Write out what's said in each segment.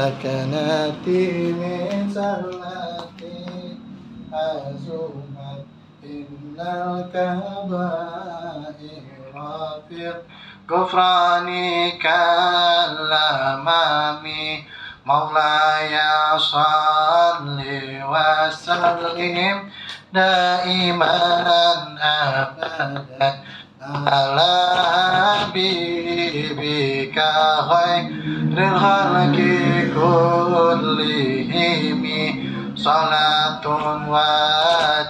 سكناتي من سلاتي أزمت إن الكبائر في غفرانك الأمام مولاي صل وسلم دائما أبدا على حبيبك خير الخلق كلهم صلاة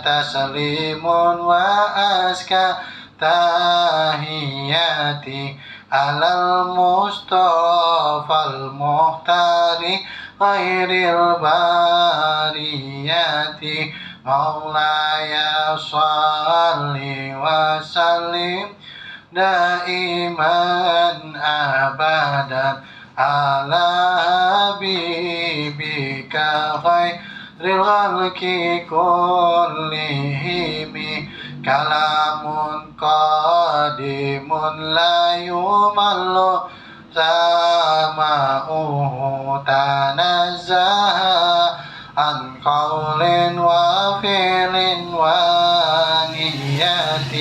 وتسليم وأزكى تحياتي على المصطفى المختار خير البريات مولاي صل وسلم دائما أبدا على حبيبك خير الخلق كلهم كلام قديم لا يمل سماؤه تنزه عن قول وفعل ونية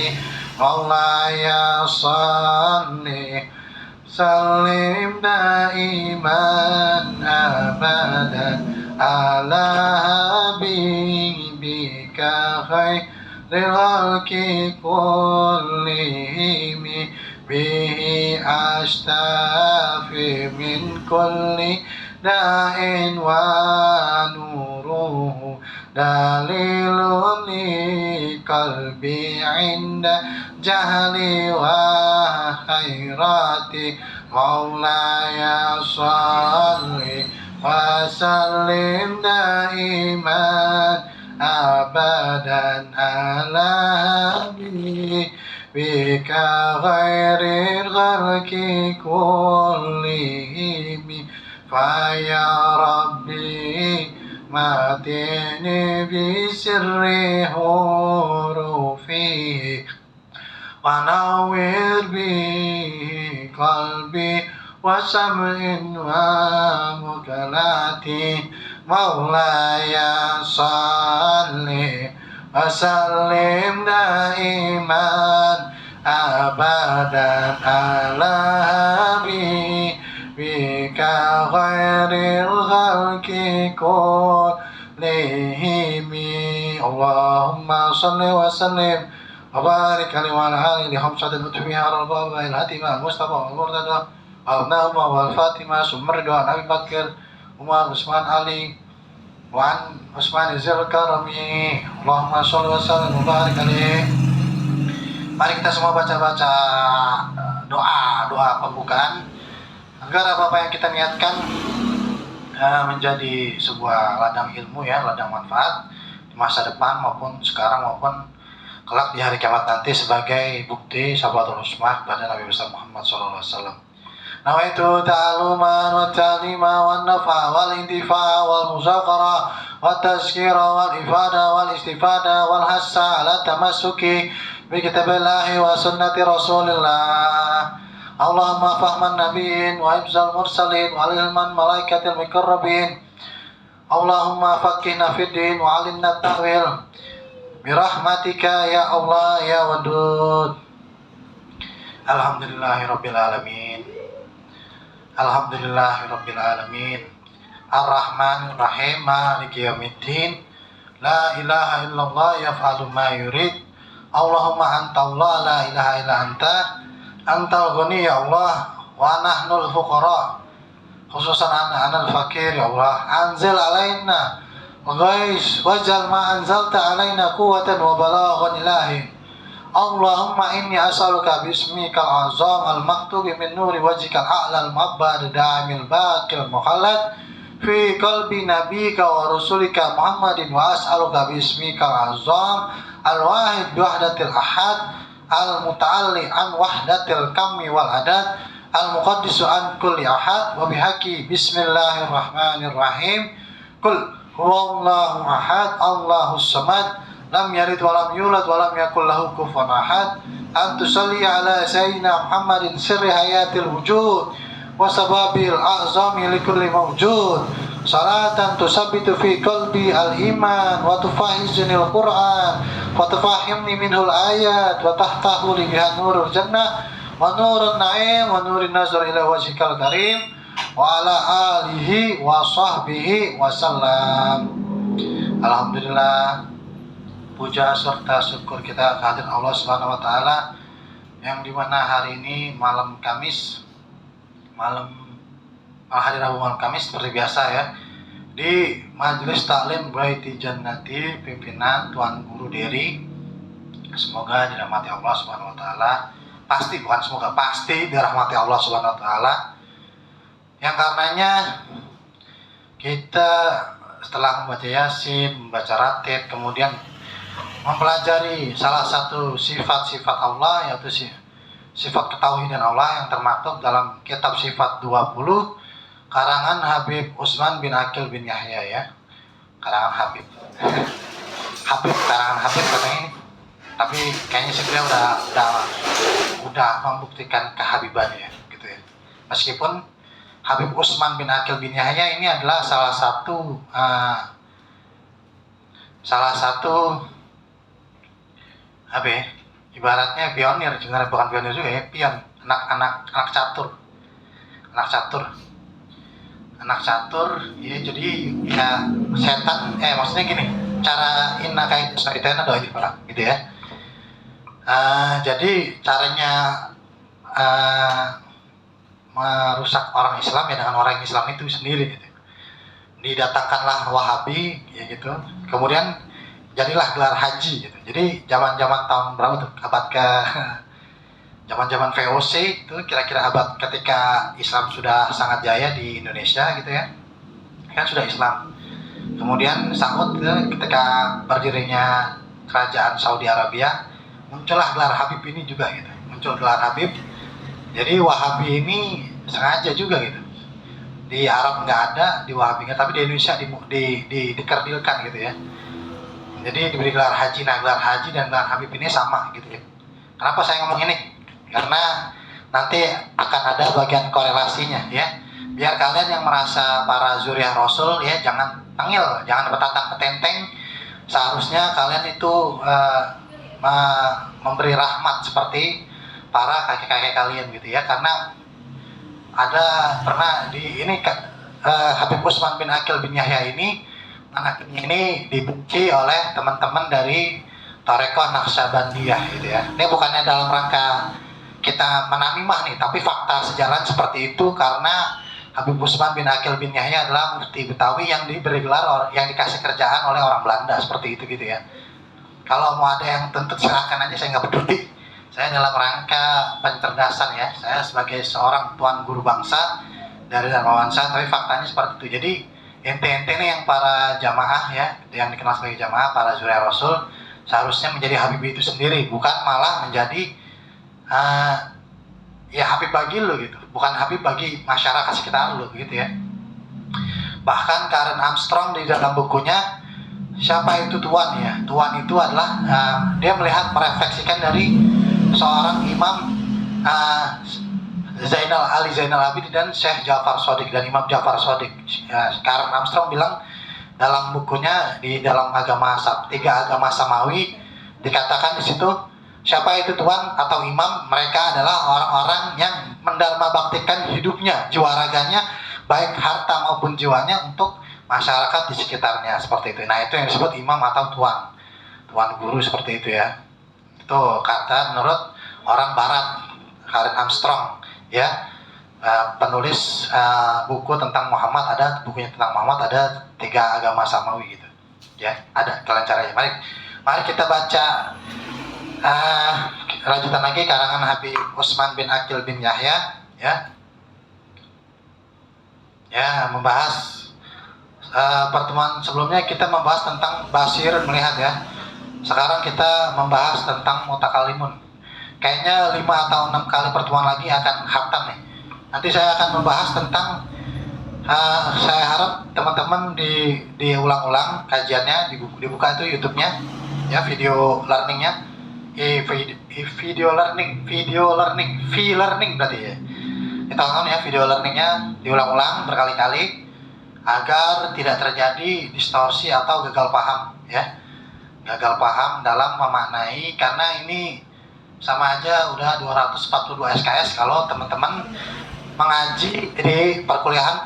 مولاي صل سلم دائما أبدا على حبيبك خير الخلق كلهم به أشتفي من كل داء ونوره دليل لقلبي عند جهلي وخيراتي مولاي صل وسلم دائما أبدا على حبيبك غير الخلق كلهم فيا ربي متعني بسر حروفه ونور به قلبي وسمع ومكلاتي مولاي صل وسلم دائما أبدا على حبيبك غير الخلق كلهم اللهم صل وسلم وبارك عليه وعلى آله لخمسة نتبها على الباب الهتمة المصطفى والمرتضى وابنهما والفاطمة ثم رضوان أبي بكر عمر عثمان علي وعن عثمان ذي الكرم اللهم صل وسلم وبارك عليه. Mari kita semua baca-baca doa pembukaan agar apa yang kita niatkan menjadi sebuah ladang ilmu ya, ladang manfaat di masa depan maupun sekarang maupun kelak di hari kiamat nanti sebagai bukti syafatul husnah kepada Nabi besar Muhammad SAW. Nawaitu ta'aluman wa ta'lima wa nafa wal intifa wal muzakara wa tazkira wal ifada wal istifada wal hassa ala tamassuki bi kitabillahi wa sunnati rasulillah. Allahumma fahman nabiyyin wa hifzal mursalin wa ilman malaikatil mukarrabin. Allahumma faqihna fid din wa alimna ta'wil birahmatika ya Allah ya Wadud. Alhamdulillahirabbil alamin. Alhamdulillahirabbil alamin. Ar-Rahmanir Rahim Maliki yaumiddin. La ilaha illallah yaf'alu ma yurid. Allahumma anta Allah la ilaha illa anta. Antal ghani ya Allah wa nahnul fuqara. Khususan ana al-fakir ya Allah. Anzil alaina ghais wajal ma anzalta alaina quwwatan wa balaghan ilahi. Allahumma inni as'aluka bismikal azam al-maktubi min nuri wajhikal a'la al-mu'abbad da'amil baqil mukhallad fi qalbi nabika wa rasulika Muhammadin wa as'aluka bismikal azam al-wahid wahdatil ahad al-muta'alli an wahdatil kammi wal adad al-muqaddisu an kulli ahad wa bihaqi bismillahirrahmanirrahim kul huwallahu ahad Allahus samad lam yalid wa lam yulad wa lam yakul lahu kufuwan ahad. An tusalli ala sayyidina Muhammadin sirri hayatil wujud wa sababil a'zami likulli mawjud salatan tusabbitu fi qalbi al-iman wa tufahizinil Qur'an wa tufahimni minhul ayat wa tahtahu li biha nurul jannah wa nurun na'im wa nurin nazar ila wajhikal karim wa ala alihi wa sahbihi wa sallam. Alhamdulillah, puja serta syukur kita kehadirat Allah Subhanahu wa taala yang dimana hari ini malam Kamis, hari Rabu malam Kamis seperti biasa ya, di Majelis Taklim Baiti Jannati pimpinan Tuan Guru Dery. Semoga dirahmati Allah Subhanahu wa taala. Pasti dirahmati Allah Subhanahu wa taala. Yang karenanya kita setelah membaca Yasin, membaca Ratib, kemudian mempelajari salah satu sifat-sifat Allah, yaitu sifat ketauhidan Allah yang termaktub dalam kitab Sifat 20 karangan Habib Utsman bin Aqil bin Yahya ya. Karangan Habib. Karangan Habib katanya ini. Tapi kayaknya sih beliau udah membuktikan kehabibannya gitu ya. Meskipun Habib Utsman bin Aqil bin Yahya ini adalah salah satu ibaratnya pionir, sebenarnya bukan pionir juga ya, anak catur ya. Jadi ya setan maksudnya gini, cara inna kayak storytelling doa itu Pak gitu ya. Jadi caranya merusak orang Islam ya dengan orang Islam itu sendiri gitu. Didatangkanlah Wahabi ya gitu. Kemudian jadilah gelar haji gitu. Jadi zaman-zaman tahun berapa tuh? Zaman-zaman VOC itu kira-kira abad ketika Islam sudah sangat jaya di Indonesia gitu ya. Kan sudah Islam. Kemudian Saud ketika berdirinya kerajaan Saudi Arabia, muncullah gelar Habib ini juga gitu. Muncul gelar Habib. Jadi Wahabi ini sengaja juga gitu. Di Arab nggak ada, di Wahabi nggak, tapi di Indonesia dikerdilkan gitu ya. Jadi diberi gelar haji. Nah, gelar haji dan gelar Habib ini sama gitu ya. Kenapa saya ngomong ini? Karena nanti akan ada bagian korelasinya ya. Biar kalian yang merasa para zuriyah Rasul ya jangan tengil, jangan bertatang petenteng. Seharusnya kalian itu memberi rahmat seperti para kakek-kakek kalian gitu ya. Karena ada pernah Habib Utsman bin Aqil bin Yahya ini, anaknya ini dibenci oleh teman-teman dari Tarekat Naqsabandiyah gitu ya. Ini bukannya dalam rangka kita menamimah nih, tapi fakta sejalan seperti itu karena Habib Utsman bin Aqil bin Yahya adalah mufti Betawi yang diberi gelar, yang dikasih kerjaan oleh orang Belanda seperti itu gitu ya. Kalau mau ada yang tuntut silakan aja, saya nggak peduli. Saya dalam rangka pencerdasan ya. Saya sebagai seorang tuan guru bangsa dari Dharmawansa, tapi faktanya seperti itu. Jadi ente-ente nih yang para jamaah ya, yang dikenal sebagai jamaah, para zuriyah Rasul, seharusnya menjadi Habib itu sendiri, bukan malah menjadi ya Habib bagi lu gitu, bukan Habib bagi masyarakat sekitar lu gitu ya. Bahkan Karen Armstrong di dalam bukunya Siapa Itu Tuan ya, Tuan itu adalah dia merefleksikan dari seorang imam Zainal Abidin dan Syekh Ja'far Shadiq dan Imam Ja'far Shadiq. Karen Armstrong bilang dalam bukunya di dalam tiga agama Samawi dikatakan di situ siapa itu tuan atau imam, mereka adalah orang-orang yang mendharma baktikan hidupnya, jiwa raganya, baik harta maupun jiwanya untuk masyarakat di sekitarnya seperti itu. Nah itu yang disebut imam atau tuan guru seperti itu ya. Itu kata menurut orang Barat, Karen Armstrong ya, penulis buku tentang Muhammad, ada bukunya tentang Muhammad, ada tiga agama Samawi gitu ya, ada kalian caranya. Mari kita baca lanjutan lagi karangan Habib Utsman bin Aqil bin Yahya ya, membahas pertemuan sebelumnya kita membahas tentang basir melihat ya. Sekarang kita membahas tentang mutakalimun. Kayaknya 5 atau 6 kali pertemuan lagi akan khatam nih. Nanti saya akan membahas tentang saya harap teman-teman diulang-ulang kajiannya, dibuka itu YouTube-nya ya, video learning-nya. Video learning berarti ya. Kita tonton ya video learningnya, diulang-ulang berkali-kali agar tidak terjadi distorsi atau gagal paham ya. Gagal paham dalam memaknai, karena ini sama aja udah 242 SKS kalau teman-teman mengaji di perkuliahan,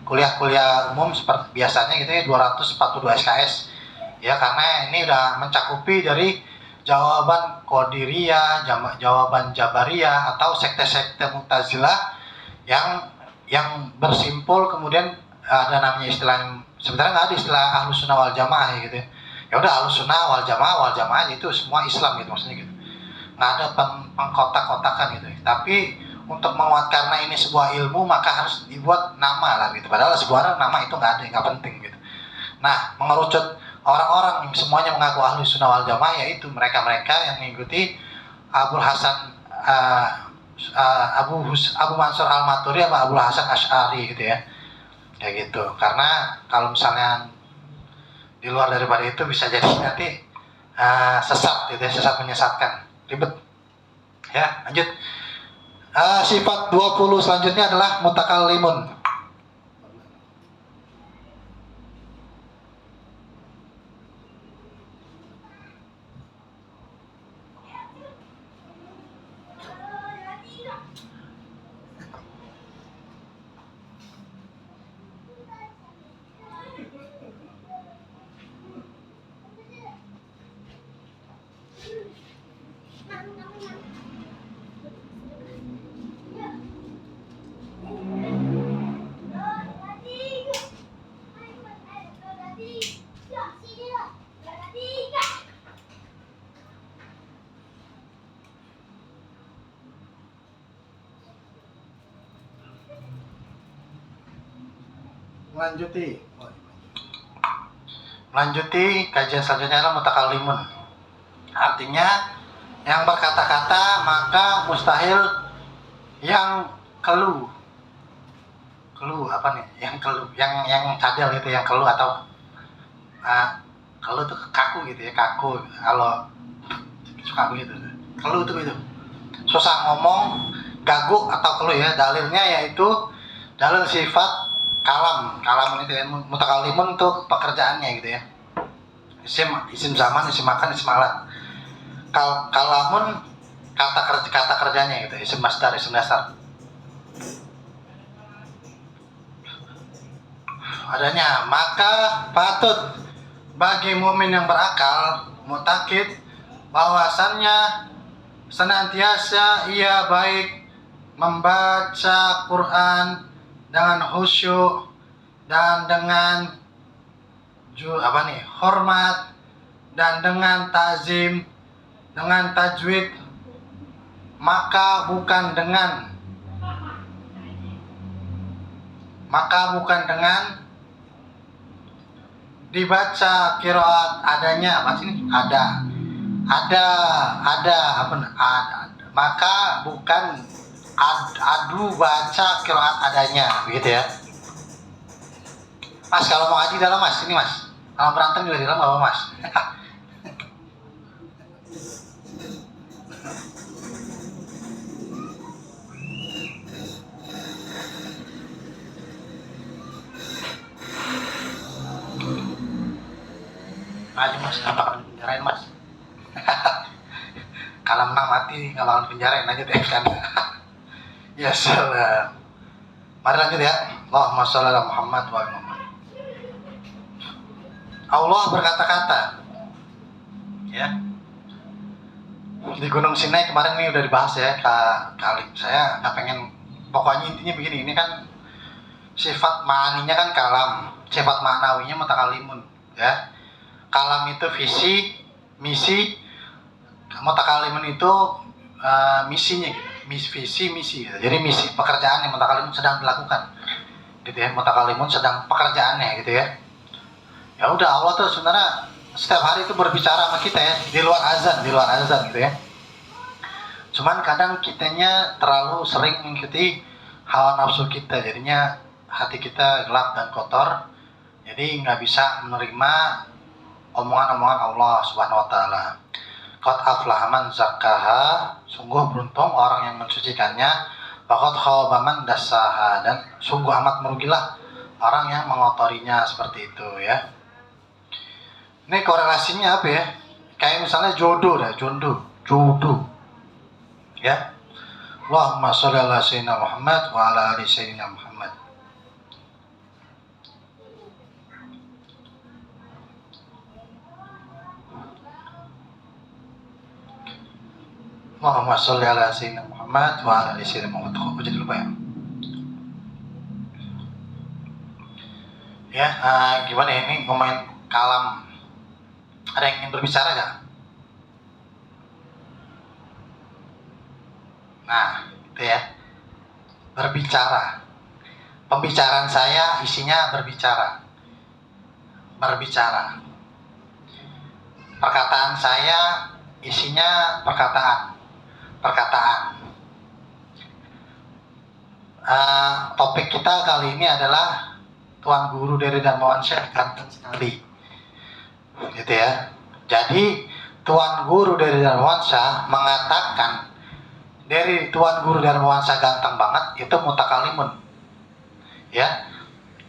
kuliah-kuliah umum seperti biasanya gitu ya, 242 SKS ya, karena ini udah mencakupi dari jawaban Qadiriyah, jawaban Jabariyah atau sekte-sekte Mu'tazilah yang bersimpul, kemudian ada namanya istilah, sebenarnya nggak ada istilah Ahlus Sunnah wal Jamaah gitu ya. Ya udah Ahlus Sunnah wal Jamaah itu semua Islam gitu maksudnya gitu. Nggak ada pengkotak-kotakan gitu. Tapi untuk menguat, karena ini sebuah ilmu maka harus dibuat nama lah gitu. Padahal sebuah nama itu nggak penting gitu. Nah, mengerucut orang-orang yang semuanya mengaku ahli sunnah wal jamaah, yaitu mereka-mereka yang mengikuti Abu Hasan Abu Mansur Al-Maturidi atau Abu Hasan Asy'ari gitu ya. Kayak gitu. Karena kalau misalnya di luar daripada itu bisa jadi nanti sesat gitu ya, sesat menyesatkan, ribet. Ya, lanjut. Sifat 20 selanjutnya adalah mutakallimun. Melanjuti kajian selanjutnya adalah mutakallimun. Artinya yang berkata-kata, maka mustahil yang keluh apa nih? Yang keluh, yang cadel gitu, yang keluh atau keluh tuh kaku gitu ya, kaku. Kalau kaku gitu, keluh tuh itu susah ngomong, gaguk atau keluh ya. Dalilnya yaitu dalil sifat kalam itu ya, mutakallimun untuk pekerjaannya gitu ya. Isim zaman, isim makan, isim alat. Kalamun kata kerjanya gitu, isim masdar, isim dasar. Adanya, maka patut bagi mukmin yang berakal mutakid bahwasannya senantiasa ia baik membaca Quran dengan khusyuk dan dengan hormat dan dengan ta'zim, dengan tajwid, maka bukan dengan dibaca qiraat adanya, apa sih? Maka bukan adu baca qiraat adanya, begitu ya. Mas, kalau mau ngaji dalam mas, ini mas. Kalau berantem juga di dalam apa mas? Ayo mas, nggak bakal penjarain mas. Kalau menang mati nggak bakal penjarain, lanjut ya kan. Ya salam. Mari lanjut ya. Allahumma sholli ala Muhammad wa ala Muhammad. Allah berkata-kata ya. Di Gunung Sinai kemarin ini udah dibahas ya kali. Saya nggak pengen, pokoknya intinya begini, ini kan sifat ma'aninya kan kalam, sifat maknawinya mutakallimun ya. Kalam itu visi, misi, mutakallimun itu misinya gitu. Visi, misi gitu. Jadi misi pekerjaan yang mutakallimun sedang dilakukan gitu ya, mutakallimun sedang pekerjaannya gitu ya. Ya udah, Allah tuh sebenarnya setiap hari itu berbicara sama kita ya, di luar azan gitu ya. Cuman kadang kitanya terlalu sering mengikuti hawa nafsu kita, jadinya hati kita gelap dan kotor, jadi nggak bisa menerima omongan-omongan Allah Subhanahu wa taala. Qad aflaha man zakkaha, sungguh beruntung orang yang mensucikannya. Faqad khaba man dassaha, dan sungguh amat merugilah orang yang mengotorinya, seperti itu ya. Ini korelasinya apa ya? Kayak misalnya jodoh jodoh ya. Allahumma sholli ala sayyidina Muhammad wa ala ali sayyidina Muhammad. Allahumma sholli ala sayyidina Muhammad wa ala ali sayyidina Muhammad. Aku jadi lupa ya. Ya, gimana ya, ini ngomongin kalam. Ada yang ingin berbicara gak? Nah, itu ya. Berbicara. Pembicaraan saya isinya berbicara. Berbicara. Perkataan saya isinya perkataan. Topik kita kali ini adalah Tuan Guru dari Darmawan Syekh ganteng sekali, gitu ya. Jadi Tuan Guru dari Darmawan Syekh mengatakan dari Tuan Guru Darmawan Syekh ganteng banget itu mutakalimun, ya.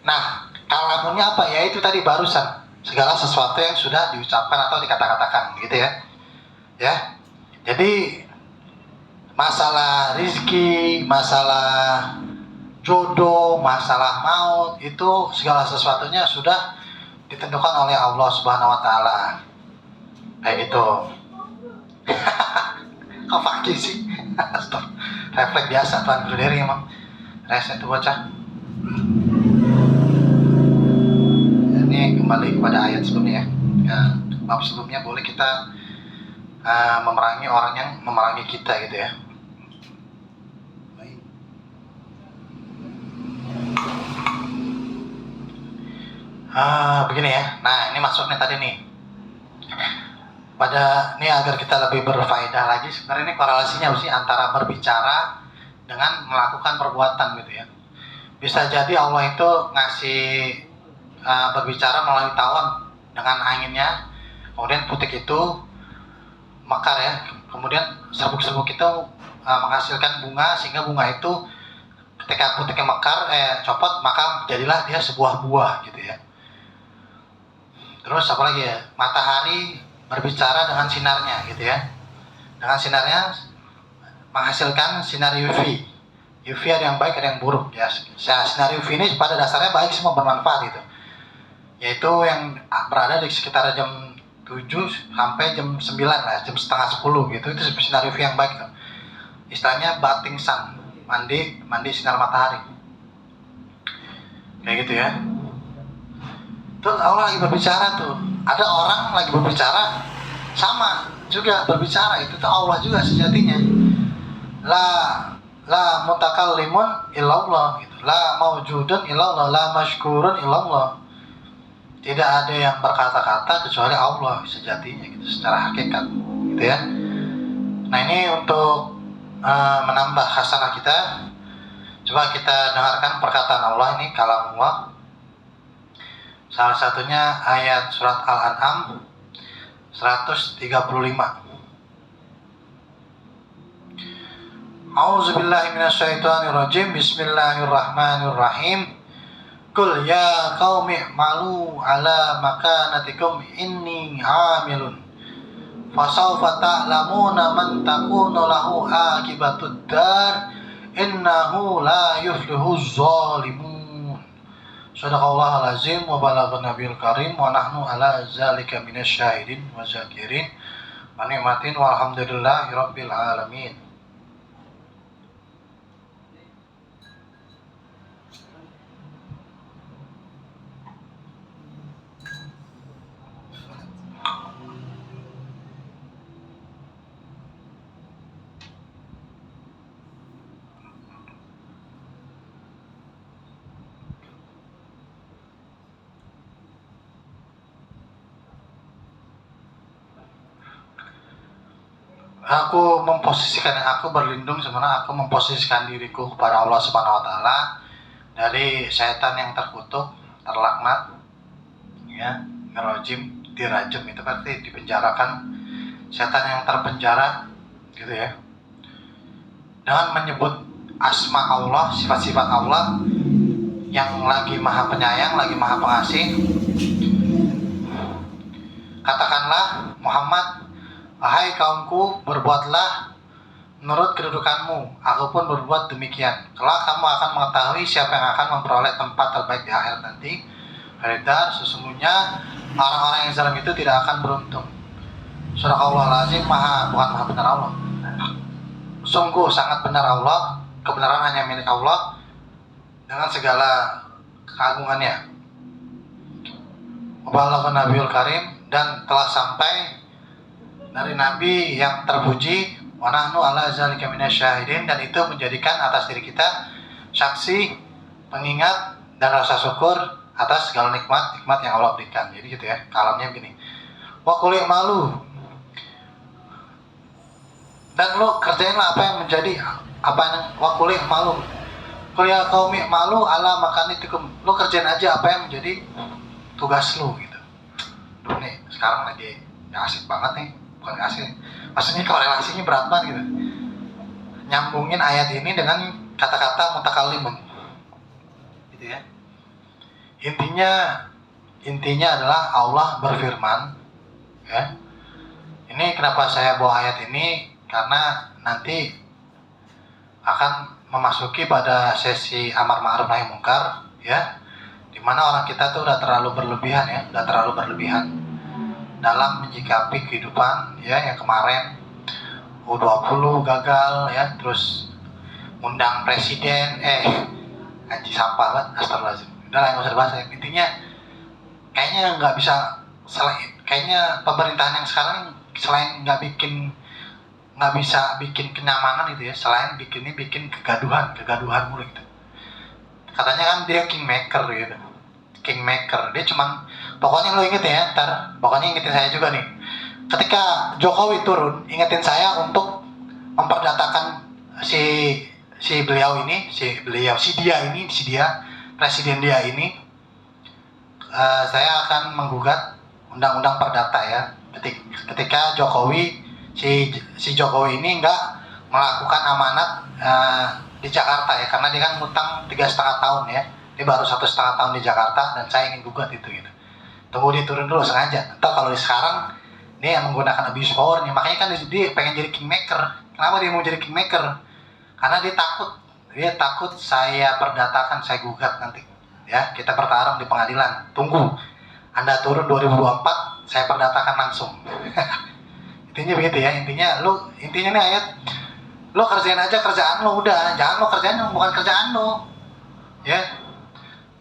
Nah, kalamunnya apa? Ya itu tadi barusan, segala sesuatu yang sudah diucapkan atau dikata-katakan, gitu ya. Ya, jadi masalah rizki, masalah jodoh, masalah maut, itu segala sesuatunya sudah ditentukan oleh Allah Subhanahu wa Ta'ala. Kayak gitu. Kok fakir sih? Refleks biasa Tuan Guru Dery emang. Reset itu bocah. Ini kembali kepada ayat sebelumnya ya. Bab sebelumnya boleh kita memerangi orang yang memerangi kita, gitu ya. Begini ya. Nah, ini masuknya tadi nih. Pada ini agar kita lebih berfaedah lagi, sebenarnya ini korelasinya sih antara berbicara dengan melakukan perbuatan, gitu ya. Bisa jadi Allah itu ngasih berbicara melalui tawon dengan anginnya, kemudian putik itu mekar ya, kemudian serbuk-serbuk itu menghasilkan bunga, sehingga bunga itu ketika putiknya mekar copot, maka jadilah dia sebuah buah, gitu ya. Terus apa lagi ya, matahari berbicara dengan sinarnya, gitu ya. Dengan sinarnya menghasilkan sinar UV. UV ada yang baik, ada yang buruk ya. Sinar UV ini pada dasarnya baik, semua bermanfaat gitu. Yaitu yang berada di sekitar jam 7 sampai jam 9 lah, jam setengah 10 gitu. Itu sinar UV yang baik tuh. Istilahnya bathing sun, mandi sinar matahari. Kayak gitu ya. Terus Allah lagi berbicara tuh. Ada orang lagi berbicara, sama juga berbicara, itu tuh Allah juga sejatinya. La mutakallimun illallah gitu. La maujudun illallah, la mashkurun illallah. Tidak ada yang berkata-kata kecuali Allah sejatinya gitu, secara hakikat, gitu ya. Nah, ini untuk menambah hasanah kita, coba kita dengarkan perkataan Allah ini, kalam Allah. Salah satunya ayat surat Al-An'am 135. A'udzubillahi minasyaitonirrajim. Bismillahirrahmanirrahim. Qul ya qaumi malu ala makanatikum inni 'amilun. Fasawfa ta'lamuna man takunu lahu akibatud dar. Innahu la yuflihuz zalimun. Shadaqallahul azim wa balaghan nabiyul karim wa nahnu ala zalika minasyahidin wa zakirin wa ni'matin walhamdulillahi rabbil alamin. Aku berlindung, sebenarnya aku memposisikan diriku kepada Allah Subhanahu wa Ta'ala dari setan yang terkutuk, terlaknat, ya, ngerojim, dirajam, itu berarti dipenjarakan, setan yang terpenjara, gitu ya. Dengan menyebut asma Allah, sifat-sifat Allah yang lagi maha penyayang, lagi maha pengasih. Katakanlah Muhammad, wahai kaumku, berbuatlah menurut kedudukanmu, aku pun berbuat demikian. Kelak kamu akan mengetahui siapa yang akan memperoleh tempat terbaik di akhirat nanti. Beredar, sesungguhnya orang-orang yang zalim itu tidak akan beruntung. Surahallahul-azim, bukan maha benar Allah. Sungguh sangat benar Allah, kebenaran hanya milik Allah dengan segala keagungannya. Wabarakatuh Nabiul Karim, dan telah sampai dari Nabi yang terpuji, wa nahnu ala zalika minasyahidin, dan itu menjadikan atas diri kita saksi, pengingat, dan rasa syukur atas segala nikmat yang Allah berikan. Jadi gitu ya, kalamnya begini. Wa qul i'malu, dan lu kerjainlah apa yang menjadi apa yang wa qul i'malu. Qul ya qaumi i'malu ala makanitikum. Lu kerjain aja apa yang menjadi tugas lu gitu. Duh nih, sekarang lagi gak asik banget nih, bukan gak asik, maksudnya korelasinya berat banget gitu, nyambungin ayat ini dengan kata-kata mutakallimun gitu ya. Intinya adalah Allah berfirman ya. Ini kenapa saya bawa ayat ini, karena nanti akan memasuki pada sesi amar ma'ruf nahi mungkar ya, dimana orang kita tuh udah terlalu berlebihan dalam menyikapi kehidupan ya. Yang kemarin U20 gagal ya, terus undang presiden anji sampah banget, astagfirullahaladzim. Udah lah, nggak usah dibahas ya. Intinya kayaknya nggak bisa, kayaknya pemerintahan yang sekarang selain nggak bisa bikin kenyamanan gitu ya, selain bikin kegaduhan mulu gitu. Katanya kan dia kingmaker gitu, dia cuman, pokoknya lo inget ya, pokoknya ingetin saya juga nih, ketika Jokowi turun, ingetin saya untuk memperdatakan si presiden dia ini. Saya akan menggugat undang-undang perdata ya, ketika Jokowi si Jokowi ini nggak melakukan amanat di Jakarta ya, karena dia kan ngutang 3,5 tahun ya. Dia baru 1,5 tahun di Jakarta, dan saya ingin gugat itu gitu. Tunggu dia turun dulu sengaja. Atau kalau sekarang dia yang menggunakan abuse power nih, makanya kan dia pengen jadi kingmaker. Kenapa dia mau jadi kingmaker? Karena dia takut saya perdatakan, saya gugat nanti ya. Kita bertarung di pengadilan. Tunggu Anda turun 2024, saya perdatakan langsung. Intinya begitu ya. Intinya nih ayat, lo kerjain aja kerjaan lo, udah, jangan lo kerjain yang bukan kerjaan lo ya.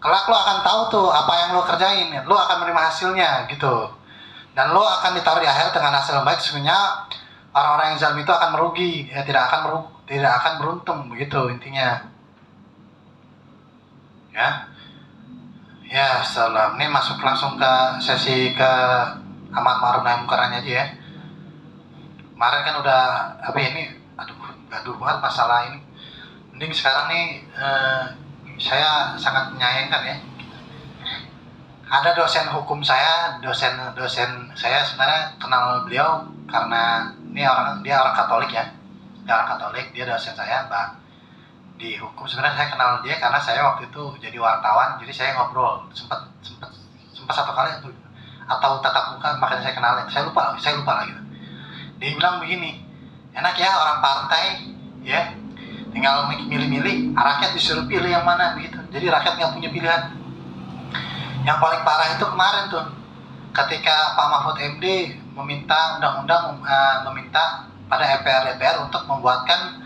Kelak lo akan tahu tuh apa yang lo kerjain, lo akan menerima hasilnya gitu, dan lo akan ditaruh di akhir dengan hasil yang baik. Sebenarnya orang-orang yang zalim itu akan merugi ya, tidak akan beruntung begitu intinya ya. Salam, ini masuk langsung ke sesi ke amar ma'ruf nahi mungkarnya aja ya. Kemarin kan udah gaduh banget masalah ini. Mending sekarang nih saya sangat menyayangkan ya. Ada dosen hukum saya, dosen saya sebenarnya kenal beliau karena dia orang Katolik ya. Dia dosen saya, Mbak, di hukum. Sebenarnya saya kenal dia karena saya waktu itu jadi wartawan, jadi saya ngobrol sempat satu kali atau tatap muka, makanya saya kenalin. Saya lupa lagi. Dia bilang begini, enak ya orang partai ya, tinggal milih-milih, rakyat disuruh pilih yang mana begitu. Jadi rakyat nggak punya pilihan. Yang paling parah itu kemarin tuh, ketika Pak Mahfud MD meminta meminta pada DPR untuk membuatkan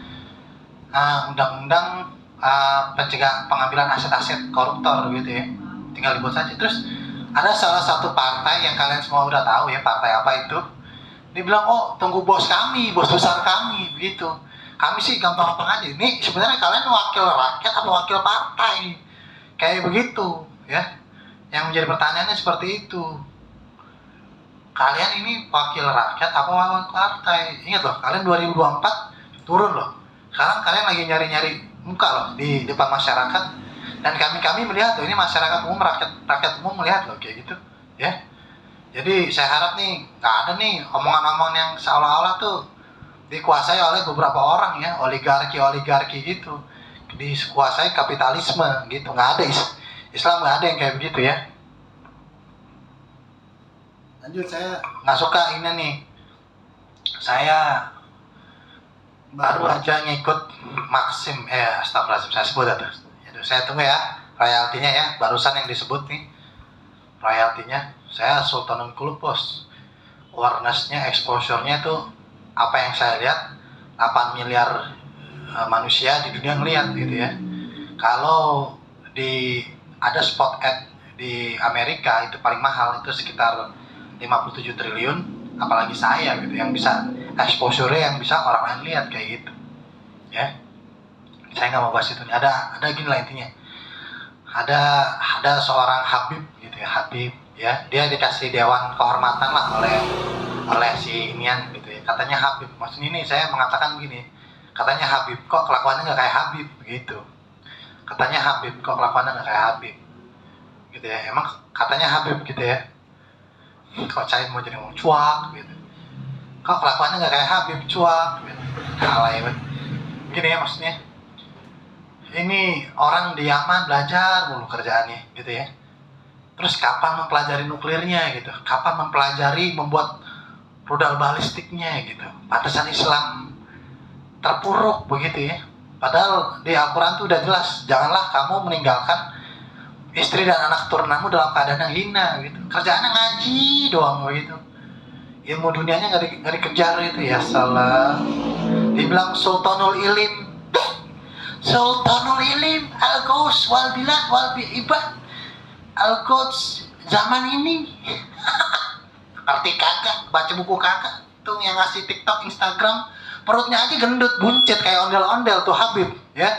undang-undang pencegah pengambilan aset-aset koruptor gitu ya. Tinggal dibuat saja. Terus ada salah satu partai yang kalian semua udah tahu ya, partai apa itu. Dia bilang, oh tunggu bos besar kami begitu. Kami sih gampang-gampang aja. Ini sebenarnya kalian wakil rakyat atau wakil partai? Kayak begitu ya. Yang menjadi pertanyaannya seperti itu. Kalian ini wakil rakyat apa wakil partai? Ingat loh, kalian 2024 turun loh. Sekarang kalian lagi nyari-nyari muka loh di depan masyarakat. Dan kami melihat loh, ini masyarakat umum, rakyat umum melihat loh kayak gitu ya. Jadi saya harap nih nggak ada nih omongan-omongan yang seolah-olah tuh dikuasai oleh beberapa orang ya, oligarki gitu. dikuasai kapitalisme gitu. Nggak ada Islam, nggak ada yang kayak begitu ya. Lanjut, saya nggak suka ini nih. Saya baru aja ngikut Maxim, astagfirullahaladzim, saya sebut itu. Saya tunggu ya royaltinya ya, barusan yang disebut nih royaltinya. Saya Sultanul Qulub bos. Awareness-nya, exposure-nya tuh apa yang saya lihat 8 miliar manusia di dunia ngeliat gitu ya. Kalau ada spot ad di Amerika itu paling mahal, itu sekitar 57 triliun, apalagi saya gitu yang bisa exposure yang bisa orang lain lihat kayak gitu ya. Saya nggak mau bahas itu nih. Ada gini lah intinya, ada seorang Habib gitu ya, Habib ya, dia dikasih dewan kehormatan lah oleh si inian gitu ya, katanya Habib. Maksudnya ini saya mengatakan begini, katanya Habib kok kelakuannya nggak kayak Habib gitu, katanya Habib kok kelakuannya nggak kayak Habib gitu ya. Emang katanya Habib gitu ya, kok saya mau jadi ngomong cuak gitu, kok kelakuannya nggak kayak Habib, cuak gitu. Alay banget gini ya. Maksudnya ini orang di Yaman belajar mulu kerjaannya gitu ya, terus kapan mempelajari nuklirnya gitu, kapan mempelajari membuat rudal balistiknya gitu. Pantesan Islam terpuruk begitu ya. Padahal di Al-Quran tuh udah jelas, janganlah kamu meninggalkan istri dan anak turunanmu dalam keadaan yang hina gitu. Kerjaannya ngaji doang begitu, ilmu dunianya nggak dikejar itu ya. Salah, dibilang Sultanul Ilim, Sultanul Ilim, Al-Ghaus wal bilad wal ibad, Al-Quds zaman ini. Arti kagak, baca buku kagak. Tuh yang ngasih TikTok, Instagram, perutnya aja gendut, buncit kayak ondel-ondel tuh Habib ya.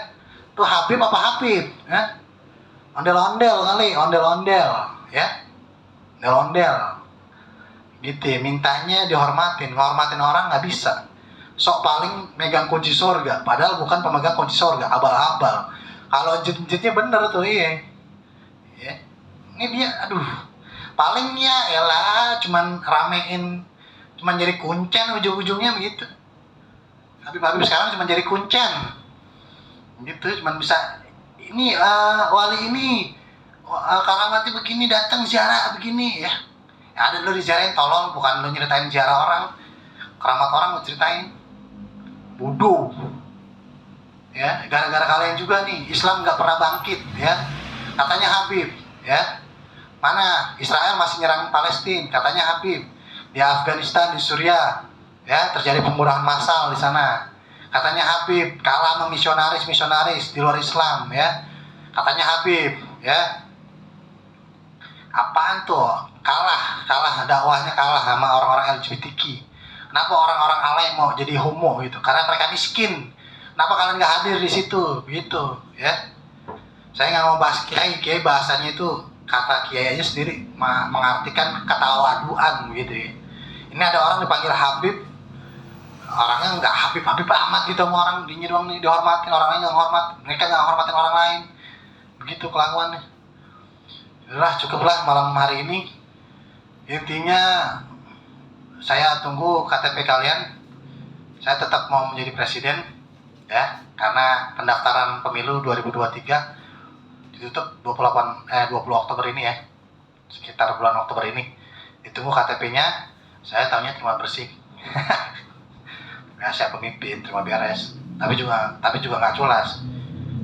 Tuh Habib apa Habib ya? Ondel-ondel kali, ondel-ondel ya. Ondel-ondel gitu ya, mintanya dihormatin. Ngormatin orang nggak bisa. Sok paling megang kunci surga, padahal bukan pemegang kunci surga, abal-abal. Kalau jit-jitnya bener tuh iya ya. Ini dia, aduh, paling ya elah cuman ramein, cuman jadi kuncen ujung-ujungnya begitu. Habib sekarang cuman jadi kuncen gitu, cuman bisa ini wali ini karamati begini, datang ziarah begini ya. Ada lo diziarahin, tolong, bukan lo nyeritain ziarah orang, keramat orang lo ceritain. Bodoh ya, gara-gara kalian juga nih Islam nggak pernah bangkit ya. Katanya Habib ya, mana Israel masih nyerang Palestina, katanya Habib. Di Afghanistan, di Suriah ya terjadi pembunuhan massal di sana, katanya Habib. Kalah sama misionaris di luar Islam ya, katanya Habib ya. Apaan tuh, kalah dakwahnya, kalah sama orang-orang LGBTQ. Kenapa orang-orang alay mau jadi homo gitu? Karena mereka miskin. Kenapa kalian nggak hadir di situ gitu ya? Saya nggak mau bahas kiai bahasanya itu, kata kiai aja sendiri mengartikan kata waduan gitu ya. Ini ada orang dipanggil Habib, orangnya nggak Habib amat gitu, sama orang dinya doang nih dihormatin, orang lain nggak hormat, mereka nggak hormatin orang lain, begitu kelakuannya. Udah cukuplah malam hari ini. Intinya saya tunggu KTP kalian. Saya tetap mau menjadi presiden ya, karena pendaftaran pemilu 2023 ditutup 20 Oktober ini ya, sekitar bulan Oktober ini. Ditunggu KTP-nya, saya tahunya terima bersih. Nggak siap pemimpin, terima beres. Tapi juga nggak culas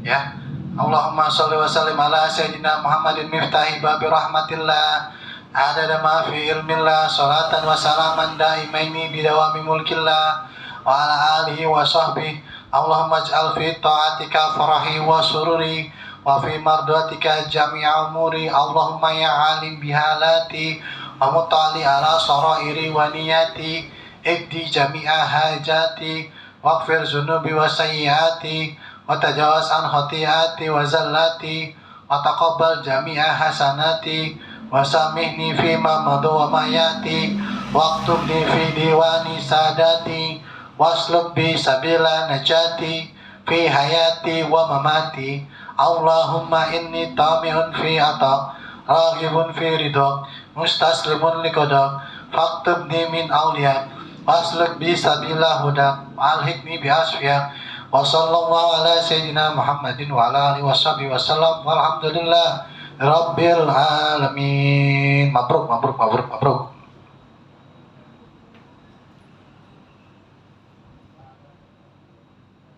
ya. Allahumma sholli wa sallim ala sayyidina Muhammadin miftahi babi rahmatillah, adada ma fi ilmillah, salatan wa salaman daimaini bidawami mulkillah wa ala alihi wa sahbihi. Allahumma ij'al fi ta'atika farahi wa sururi wa fi mardatika jami'a umuri. Allahumma ya alim bihalati wa mutali ala sarairi wa niyati, ikdi jami'a hajati waghfir zunubi wa sayyiati wa tajawaz an khati'ati wa zallati wa taqabbal jami'a hasanati wa samihni fima madu wa mayati waktubni fi diwani sadati waslub bi sabila najati fi hayati wa mamati. Allahumma inni tami'un fi ata, raghibun fi ridha, mustaslimun liqadak, faktubni min awliyak, wasluk bi sabila hudak, alhikni bi asfiyak, Wa sallallahu ala sayyidina Muhammadin wa ala alihi wasallam. Walhamdulillah rabbil alamin. Mabruk, mabruk, mabruk, mabruk.